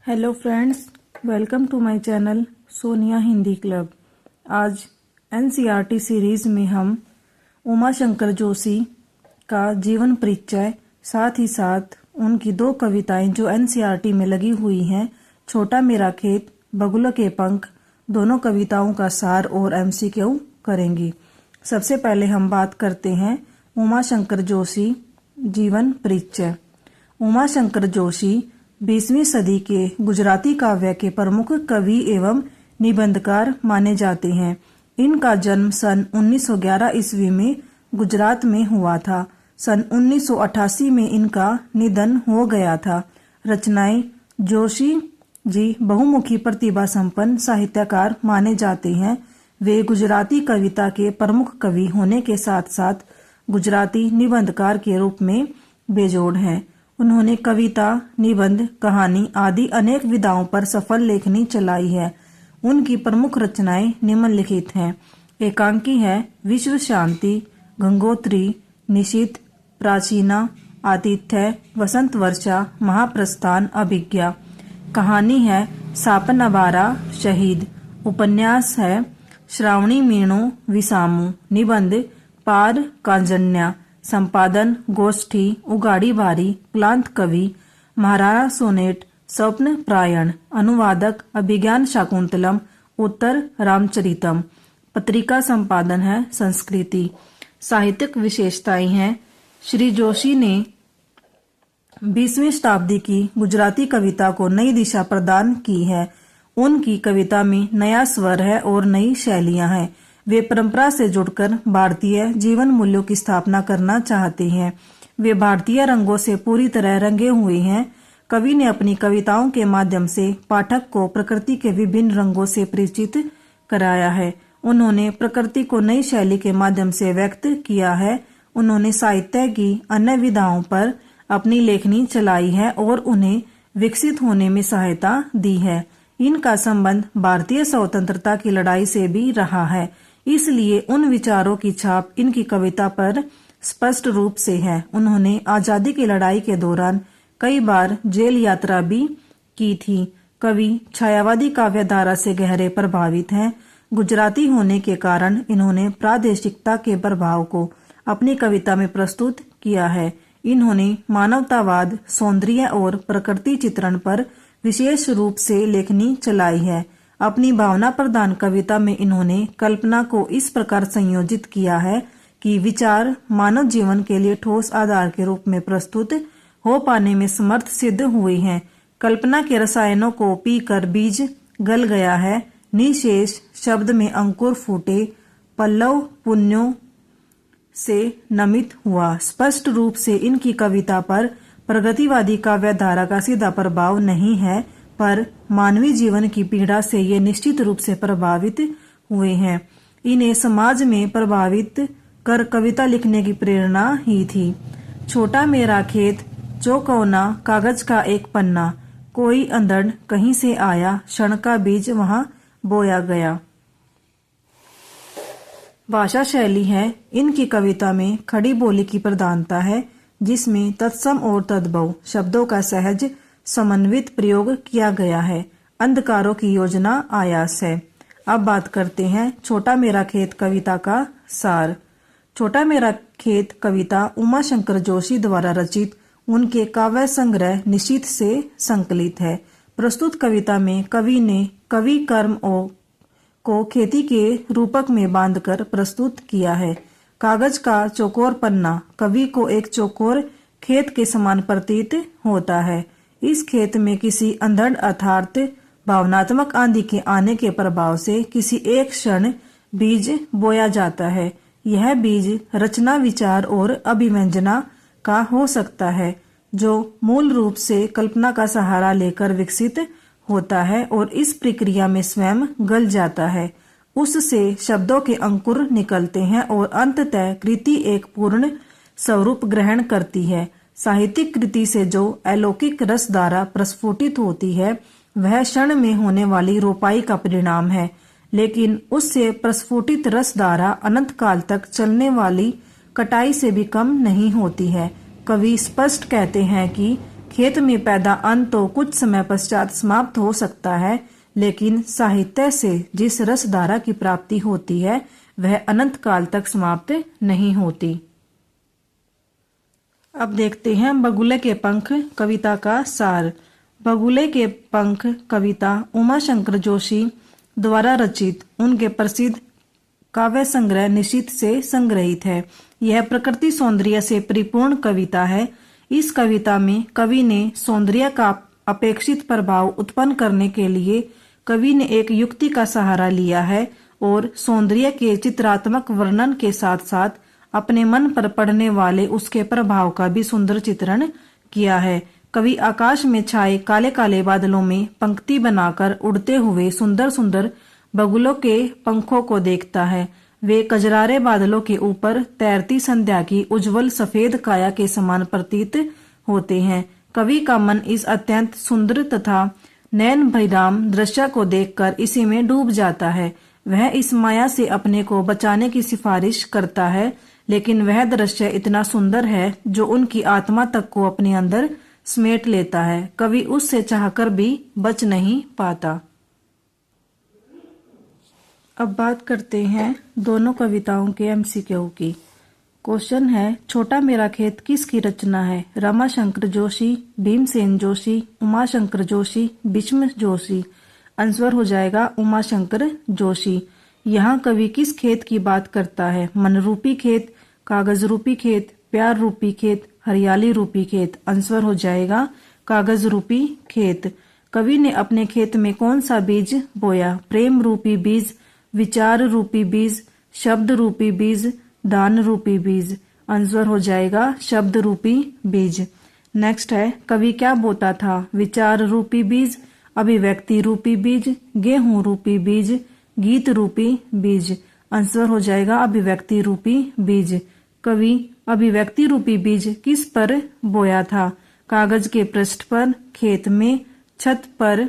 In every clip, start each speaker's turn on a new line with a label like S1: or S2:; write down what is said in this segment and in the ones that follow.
S1: Hello friends, welcome to my channel Sonia Hindi club. आज NCERT series में हम उमा शंकर जोशी का जीवन परिचय, साथ ही साथ उनकी दो कविताएं जो एनसीईआरटी में लगी हुई हैं, छोटा मेरा खेत, बगुलों के पंख, दोनों कविताओं का सार और एमसीक्यू करेंगे। सबसे पहले हम बात करते हैं उमा शंकर जोशी जीवन परिचय। उमा शंकर जोशी 20वीं सदी के गुजराती काव्य के प्रमुख कवि एवं निबंधकार माने जाते हैं। इनका जन्म सन 1911 ईस्वी में गुजरात में हुआ था। सन 1988 में इनका निधन हो गया था। रचनाएं: जोशी जी बहुमुखी प्रतिभा संपन्न साहित्यकार माने जाते हैं। वे गुजराती कविता के प्रमुख कवि होने के साथ साथ गुजराती निबंधकार के रूप में बेजोड़ हैं। उन्होंने कविता, निबंध, कहानी आदि अनेक विधाओं पर सफल लेखनी चलाई है। उनकी प्रमुख रचनाएं निम्नलिखित हैं। एकांकी है विश्व शांति, गंगोत्री, निशित, प्राचीना, आतिथ्य, वसंत वर्षा, महाप्रस्थान, अभिज्ञा। कहानी है सापन अबारा शहीद। उपन्यास है श्रावणी मीणो विसामू। निबंध पार कांजन्या। संपादन गोष्ठी उगाड़ी बारी, क्लांत कवि, महाराणा सोनेट, स्वप्न प्रायण। अनुवादक अभिज्ञान शाकुंतलम, उत्तर रामचरितम। पत्रिका संपादन है संस्कृति। साहित्यिक विशेषताएं हैं: श्री जोशी ने 20वीं शताब्दी की गुजराती कविता को नई दिशा प्रदान की है। उनकी कविता में नया स्वर है और नई शैलियां हैं। वे परंपरा से जुड़कर भारतीय जीवन मूल्यों की स्थापना करना चाहते हैं। वे भारतीय रंगों से पूरी तरह रंगे हुए हैं। कवि ने अपनी कविताओं के माध्यम से पाठक को प्रकृति के विभिन्न रंगों से परिचित कराया है। उन्होंने प्रकृति को नई शैली के माध्यम से व्यक्त किया है। उन्होंने साहित्य की अन्य विधाओं पर अपनी लेखनी चलाई है और उन्हें विकसित होने में सहायता दी है। इनका संबंध भारतीय स्वतंत्रता की लड़ाई से भी रहा है, इसलिए उन विचारों की छाप इनकी कविता पर स्पष्ट रूप से है। उन्होंने आजादी की लड़ाई के दौरान कई बार जेल यात्रा भी की थी। कवि छायावादी काव्य धारा से गहरे प्रभावित हैं। गुजराती होने के कारण इन्होंने प्रादेशिकता के प्रभाव को अपनी कविता में प्रस्तुत किया है। इन्होंने मानवतावाद, सौंदर्य और प्रकृति चित्रण पर विशेष रूप से लेखनी चलाई है। अपनी भावना प्रधान कविता में इन्होंने कल्पना को इस प्रकार संयोजित किया है कि विचार मानव जीवन के लिए ठोस आधार के रूप में प्रस्तुत हो पाने में समर्थ सिद्ध हुए हैं। कल्पना के रसायनों को पीकर बीज गल गया है। निशेष शब्द में अंकुर फूटे, पल्लव पुण्यों से नमित हुआ। स्पष्ट रूप से इनकी कविता पर प्रगतिवादी काव्य धारा का सीधा प्रभाव नहीं है, पर मानवीय जीवन की पीड़ा से ये निश्चित रूप से प्रभावित हुए हैं। इन्हें समाज में प्रभावित कर कविता लिखने की प्रेरणा ही थी। छोटा मेरा खेत, चौकोना कागज का एक पन्ना, कोई अंधड़ कहीं से आया, क्षण का बीज वहां बोया गया। भाषा शैली है इनकी कविता में खड़ी बोली की प्रधानता है, जिसमें तत्सम और तद्भव शब्दों का सहज समन्वित प्रयोग किया गया है। अंधकारों की योजना आयास है। अब बात करते हैं छोटा मेरा खेत कविता का सार। छोटा मेरा खेत कविता उमा शंकर जोशी द्वारा रचित उनके काव्य संग्रह निशित से संकलित है। प्रस्तुत कविता में कवि ने कवि कर्म को खेती के रूपक में बांधकर प्रस्तुत किया है। कागज का चौकोर पन्ना कवि को एक चौकोर खेत के समान प्रतीत होता है। इस खेत में किसी अंधड़ अर्थात भावनात्मक आंधी के आने के प्रभाव से किसी एक क्षण बीज बोया जाता है। यह बीज रचना, विचार और अभिव्यंजना का हो सकता है, जो मूल रूप से कल्पना का सहारा लेकर विकसित होता है और इस प्रक्रिया में स्वयं गल जाता है। उससे शब्दों के अंकुर निकलते हैं और अंततः कृति एक पूर्ण स्वरूप ग्रहण करती है। साहित्यिक कृति से जो अलौकिक रस धारा प्रस्फुटित होती है, वह क्षण में होने वाली रोपाई का परिणाम है, लेकिन उससे प्रस्फुटित रस धारा अनंत काल तक चलने वाली कटाई से भी कम नहीं होती है। कवि स्पष्ट कहते हैं कि खेत में पैदा अन्न तो कुछ समय पश्चात समाप्त हो सकता है, लेकिन साहित्य से जिस रस धारा की प्राप्ति होती है वह अनंत काल तक समाप्त नहीं होती। अब देखते हैं बगुले के पंख कविता का सार। बगुले के पंख कविता उमाशंकर जोशी द्वारा रचित उनके प्रसिद्ध काव्य संग्रह निशीथ से संग्रहित है। यह प्रकृति सौंदर्य से परिपूर्ण कविता है। इस कविता में कवि ने सौंदर्य का अपेक्षित प्रभाव उत्पन्न करने के लिए कवि ने एक युक्ति का सहारा लिया है और सौंदर्य के चित्रात्मक वर्णन के साथ साथ अपने मन पर पड़ने वाले उसके प्रभाव का भी सुंदर चित्रण किया है। कवि आकाश में छाए काले काले बादलों में पंक्ति बनाकर उड़ते हुए सुंदर सुंदर बगुलों के पंखों को देखता है। वे कजरारे बादलों के ऊपर तैरती संध्या की उज्जवल सफेद काया के समान प्रतीत होते हैं। कवि का मन इस अत्यंत सुंदर तथा नयन भैराम दृश्य को देखकर इसी में डूब जाता है। वह इस माया से अपने को बचाने की सिफारिश करता है, लेकिन वह दृश्य इतना सुंदर है जो उनकी आत्मा तक को अपने अंदर समेट लेता है। कवि उससे चाहकर भी बच नहीं पाता। अब बात करते हैं दोनों कविताओं के एमसीक्यू की। क्वेश्चन है, छोटा मेरा खेत किसकी रचना है? रमाशंकर जोशी, भीमसेन जोशी, उमाशंकर जोशी, भीष्म जोशी। आंसर हो जाएगा उमाशंकर जोशी। यहाँ कवि किस खेत की बात करता है? मन रूपी खेत, कागज रूपी खेत, प्यार रूपी खेत, हरियाली रूपी खेत। आंसर हो जाएगा कागज रूपी खेत। कवि ने अपने खेत में कौन सा बीज बोया? प्रेम रूपी बीज, विचार रूपी बीज, शब्द रूपी बीज, दान रूपी बीज। आंसर हो जाएगा शब्द रूपी बीज। नेक्स्ट है, कवि क्या बोता था? विचार रूपी बीज, अभिव्यक्ति रूपी बीज, गेहूं रूपी बीज, गीत रूपी बीज। आंसर हो जाएगा अभिव्यक्ति रूपी बीज। कवि अभिव्यक्ति रूपी बीज किस पर बोया था? कागज के पृष्ठ पर, खेत में, छत पर,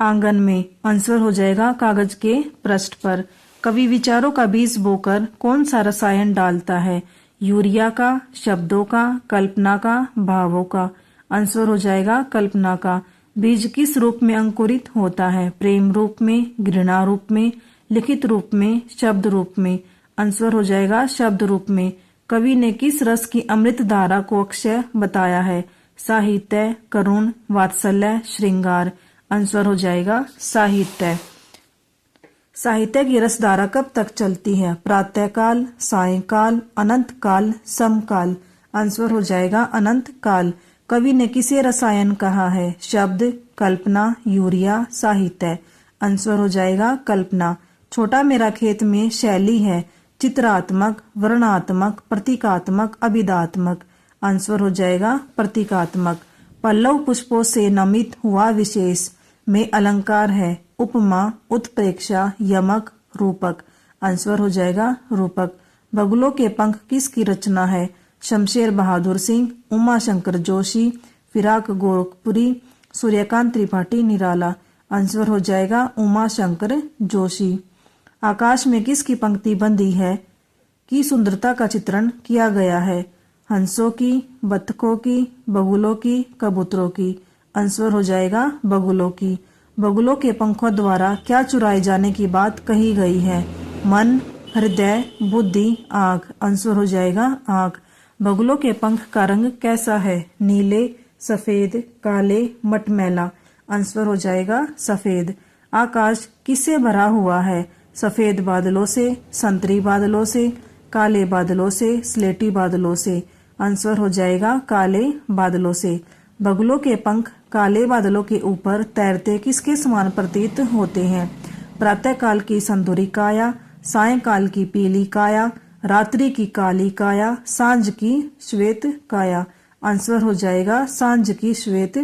S1: आंगन में। आंसर हो जाएगा कागज के पृष्ठ पर। कवि विचारों का बीज बोकर कौन सा रसायन डालता है? यूरिया का, शब्दों का, कल्पना का, भावों का। आंसर हो जाएगा कल्पना का। बीज किस रूप में अंकुरित होता है? प्रेम रूप में, घृणा रूप में, लिखित रूप में, शब्द रूप में। आंसर हो जाएगा शब्द रूप में। कवि ने किस रस की अमृत धारा को अक्षय बताया है? साहित्य, करुण, वात्सल्य, श्रृंगार। आंसर हो जाएगा साहित्य। साहित्य की रसधारा कब तक चलती है? प्रातःकाल, सायंकाल, अनंत काल, समकाल। आंसर हो जाएगा अनंत काल। कवि ने किसे रसायन कहा है? शब्द, कल्पना, यूरिया, साहित्य। आंसर हो जाएगा कल्पना। छोटा मेरा खेत में शैली है चित्रात्मक, वर्णात्मक, प्रतीकात्मक, अभिधात्मक। आंसर हो जाएगा प्रतीकात्मक। पल्लव पुष्पों से नमित हुआ विशेष में अलंकार है उपमा, उत्प्रेक्षा, यमक, रूपक। आंसर हो जाएगा रूपक। बगुलों के पंख किसकी रचना है? शमशेर बहादुर सिंह, उमाशंकर जोशी, फिराक गोरखपुरी, सूर्यकांत त्रिपाठी निराला। आंसर हो जाएगा उमाशंकर जोशी। आकाश में किसकी पंक्ति बंदी है की सुंदरता का चित्रण किया गया है? हंसों की, बत्तखों की, बगुलों की, कबूतरों की। आंसर हो जाएगा बगुलों की। बगुलों के पंखों द्वारा क्या चुराए जाने की बात कही गई है? मन, हृदय, बुद्धि, आँख। आंसर हो जाएगा आँख। बगुलों के पंख का रंग कैसा है? नीले, सफेद, काले, मटमैला। आंसर हो जाएगा सफेद। आकाश किससे भरा हुआ है? सफेद बादलों से, संतरी बादलों से, काले बादलों से, स्लेटी बादलों से। आंसर हो जाएगा काले बादलों से। बगुलों के पंख काले बादलों के ऊपर तैरते किसके समान प्रतीत होते हैं? प्रातःकाल की संदूरी काया, सायंकाल की पीली काया, रात्रि की काली काया, सांझ की श्वेत काया। आंसर हो जाएगा सांझ की श्वेत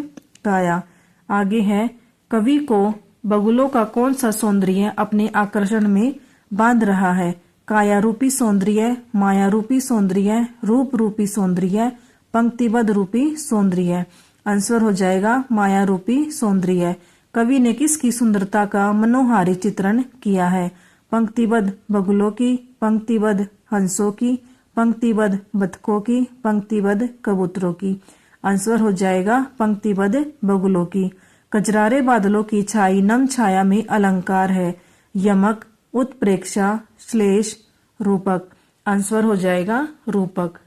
S1: काया। आगे है, कवि को बगुलों का कौन सा सौंदर्य अपने आकर्षण में बांध रहा है? काया रूपी सौंदर्य, माया रूपी सौंदर्य, रूप रूपी सौंदर्य, पंक्तिबद्ध रूपी सौंदर्य। आंसर हो जाएगा माया रूपी सौंदर्य। कवि ने किसकी सुंदरता का मनोहारी चित्रण किया है? पंक्तिबद्ध बगुलों की, पंक्तिबद्ध हंसों की, पंक्तिबद्ध बतखों की, पंक्तिबद्ध कबूतरों की। आंसर हो जाएगा पंक्तिबद्ध बगुलों की। कजरारे बादलों की छाई नम छाया में अलंकार है। यमक, उत्प्रेक्षा, श्लेष, रूपक। आंसर हो जाएगा रूपक।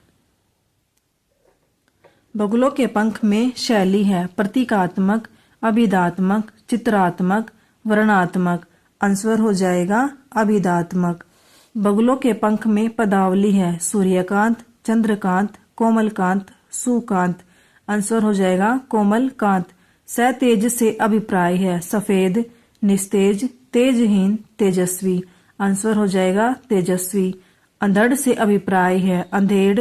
S1: बगुलों के पंख में शैली है। प्रतीकात्मक, अभिधात्मक, चित्रात्मक, वर्णात्मक। आंसर हो जाएगा अभिधात्मक। बगुलों के पंख में पदावली है। सूर्यकांत, चंद्रकांत, कोमलकांत, सुकांत। आंसर हो जाएगा कोमलकांत। सतेज से अभिप्राय है। सफेद, निस्तेज, तेजहीन, तेजस्वी। आंसर हो जाएगा तेजस्वी। अंधड़ से अभिप्राय है। अंधेड़,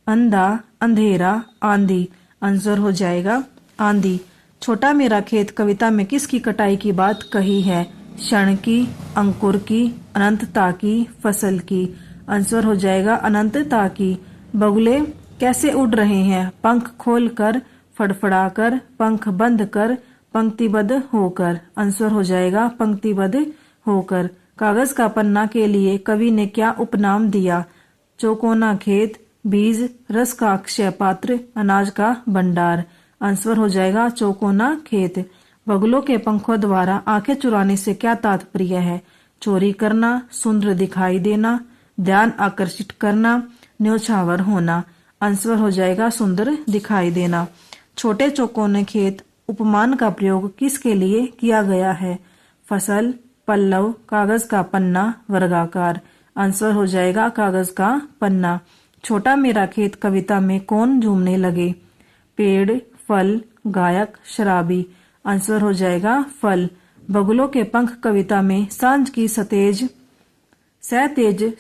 S1: अंधा, अंधेरा, आंधी। आंसर हो जाएगा आंधी। छोटा मेरा खेत कविता में किसकी कटाई की बात कही है? क्षण की, अंकुर की, अनंतता की, फसल की। आंसर हो जाएगा अनंतता की। बगुले कैसे उड़ रहे हैं? पंख खोलकर, फड़फड़ाकर, पंख बंद कर, पंक्तिबद्ध होकर। आंसर हो जाएगा पंक्तिबद्ध होकर। कागज का पन्ना के लिए कवि ने क्या उपनाम दिया? चौकोना खेत, बीज, रस का अक्षय पात्र, अनाज का भंडार। आंसर हो जाएगा चौकोना खेत। बगुलों के पंखों द्वारा आंखें चुराने से क्या तात्पर्य है? चोरी करना, सुंदर दिखाई देना, ध्यान आकर्षित करना, न्योछावर होना। आंसर हो जाएगा सुंदर दिखाई देना। छोटे चौकोने खेत उपमान का प्रयोग किसके लिए किया गया है? फसल, पल्लव, कागज का पन्ना, वर्गाकार। आंसर हो जाएगा कागज का पन्ना। छोटा मेरा खेत कविता में कौन झूमने लगे? पेड़, फल, गायक, शराबी। आंसर हो जाएगा फल। बगुलों के पंख कविता में सांझ की सतेज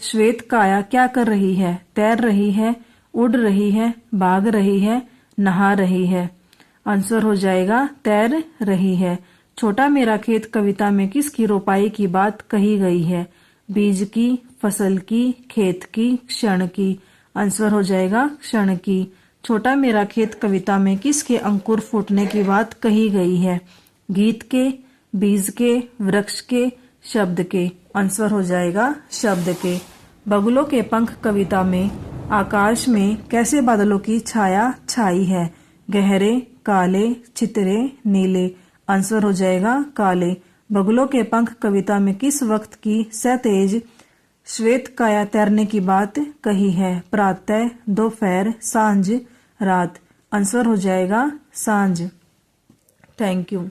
S1: श्वेत काया क्या कर रही है? तैर रही है, उड़ रही है, भाग रही है, नहा रही है। आंसर हो जाएगा तैर रही है। छोटा मेरा खेत कविता में किसकी रोपाई की बात कही गई है? बीज की, फसल की, खेत की, क्षण की। आंसर हो जाएगा क्षण की। छोटा मेरा खेत कविता में किसके अंकुर फूटने की बात कही गई है? गीत के, बीज के, वृक्ष के, शब्द के। आंसर हो जाएगा शब्द के। बगुलों के पंख कविता में आकाश में कैसे बादलों की छाया छाई है? गहरे, काले, चितरे, नीले। आंसर हो जाएगा काले। बगुलों के पंख कविता में किस वक्त की सतेज श्वेत काया तैरने की बात कही है? प्रातः, दोपहर, सांझ, रात। आंसर हो जाएगा सांझ। Thank you.